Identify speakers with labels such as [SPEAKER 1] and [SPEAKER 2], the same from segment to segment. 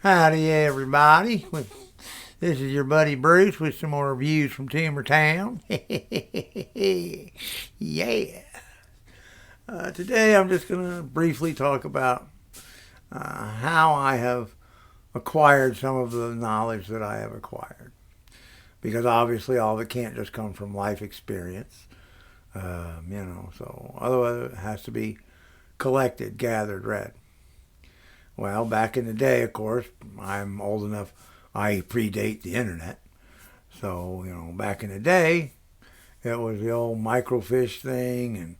[SPEAKER 1] Howdy, everybody. This is your buddy Bruce with some more reviews from Timbertown. Yeah. Today I'm just going to briefly talk about how I have acquired some of the knowledge that I have acquired. Because obviously all of it can't just come from life experience. So otherwise it has to be collected, gathered, read. Well, back in the day, of course, I'm old enough, I predate the internet. So, back in the day, it was the old microfiche thing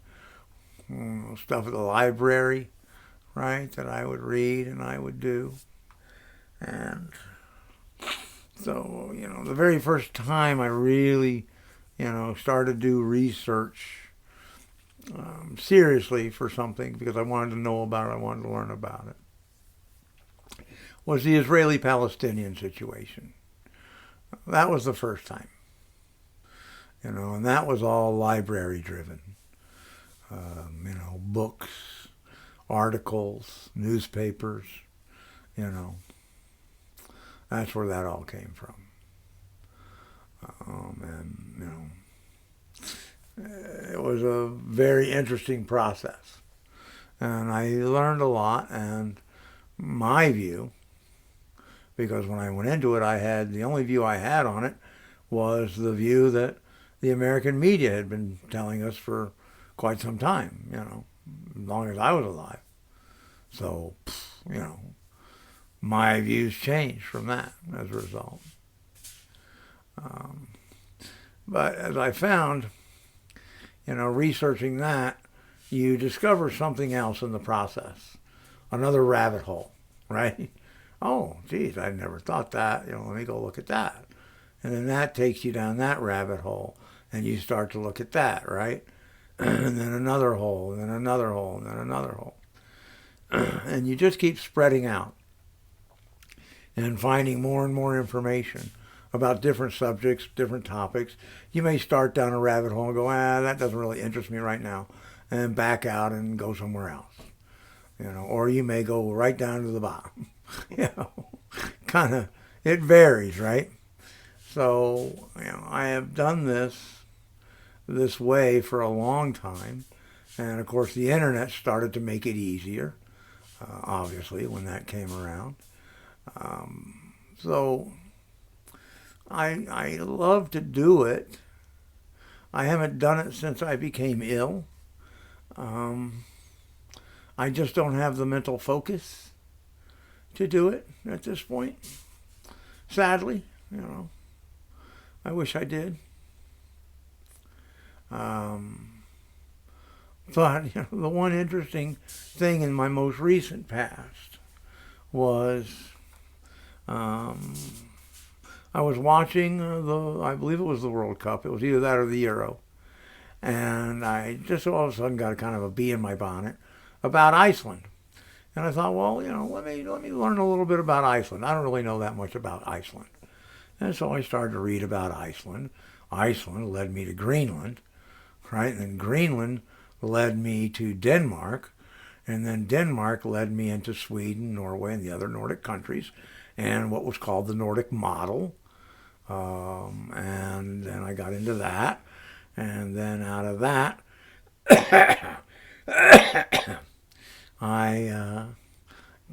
[SPEAKER 1] and stuff at the library, right, that I would read and I would do. And so, the very first time I really, started to do research seriously for something because I wanted to know about it, I wanted to learn about it, was the Israeli-Palestinian situation. That was the first time. And that was all library driven. Books, articles, newspapers, that's where that all came from. It was a very interesting process. And I learned a lot, and my view, because when I went into it, the only view I had on it was the view that the American media had been telling us for quite some time, as long as I was alive. So, my views changed from that as a result. But as I found, researching that, you discover something else in the process, another rabbit hole, right? Oh, geez, I never thought that. Let me go look at that. And then that takes you down that rabbit hole, and you start to look at that, right? And then another hole, and then another hole, and then another hole. And you just keep spreading out and finding more and more information about different subjects, different topics. You may start down a rabbit hole and go, that doesn't really interest me right now, and back out and go somewhere else. Or you may go right down to the bottom. Kind of, it varies, right? So, I have done this way for a long time. And of course, the internet started to make it easier, obviously, when that came around. So, I love to do it. I haven't done it since I became ill. I just don't have the mental focus to do it at this point. Sadly, I wish I did. But the one interesting thing in my most recent past was I was watching I believe it was the World Cup. It was either that or the Euro. And I just all of a sudden got kind of a bee in my bonnet about Iceland. And I thought, well, let me learn a little bit about Iceland. I don't really know that much about Iceland. And so I started to read about Iceland. Iceland led me to Greenland, right? And then Greenland led me to Denmark. And then Denmark led me into Sweden, Norway, and the other Nordic countries, and what was called the Nordic model. And then I got into that. And then out of that, I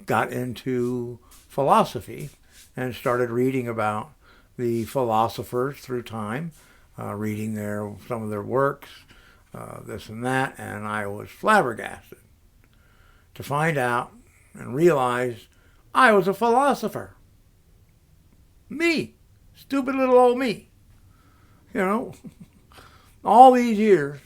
[SPEAKER 1] got into philosophy and started reading about the philosophers through time, reading some of their works, this and that, and I was flabbergasted to find out and realize I was a philosopher. Me, stupid little old me. All these years,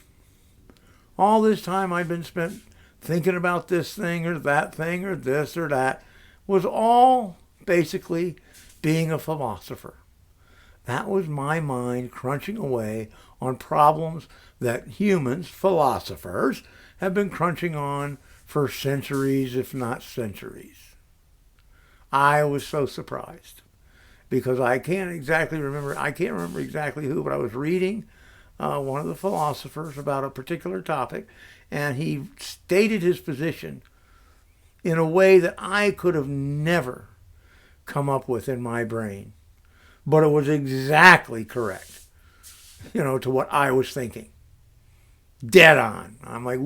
[SPEAKER 1] all this time I'd been spent thinking about this thing or that thing or this or that, was all basically being a philosopher. That was my mind crunching away on problems that humans, philosophers, have been crunching on for centuries, if not centuries. I was so surprised because I can't remember exactly who, but I was reading one of the philosophers about a particular topic, and he stated his position in a way that I could have never come up with in my brain. But it was exactly correct, to what I was thinking. Dead on. I'm like,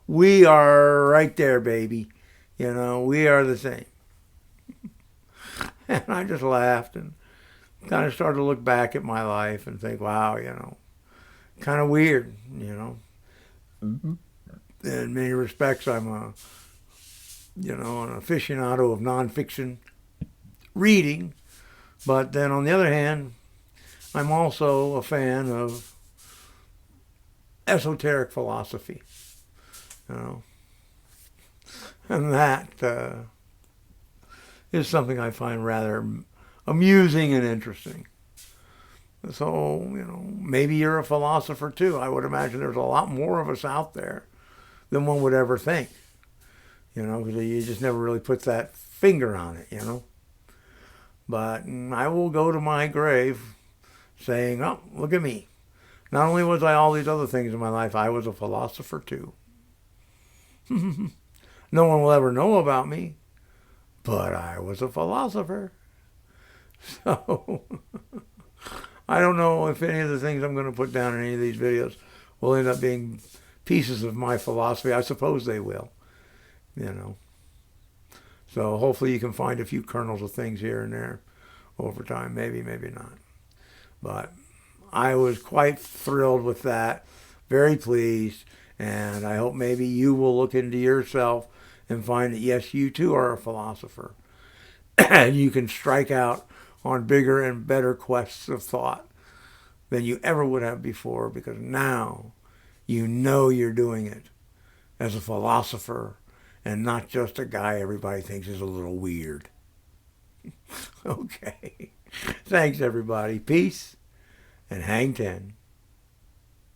[SPEAKER 1] we are right there, baby. We are the same. And I just laughed and kind of started to look back at my life and think, wow, kind of weird, In many respects, I'm an aficionado of nonfiction reading. But then on the other hand, I'm also a fan of esoteric philosophy, and that is something I find rather amusing and interesting. So, maybe you're a philosopher too. I would imagine there's a lot more of us out there than one would ever think, because you just never really put that finger on it, But I will go to my grave saying, oh, look at me. Not only was I all these other things in my life, I was a philosopher too. No one will ever know about me, but I was a philosopher. So, I don't know if any of the things I'm going to put down in any of these videos will end up being pieces of my philosophy. I suppose they will, So hopefully you can find a few kernels of things here and there over time. Maybe, maybe not. But I was quite thrilled with that. Very pleased. And I hope maybe you will look into yourself and find that, yes, you too are a philosopher. And you can strike out on bigger and better quests of thought than you ever would have before, because now you're doing it as a philosopher and not just a guy everybody thinks is a little weird. Okay. Thanks, everybody. Peace and hang 10.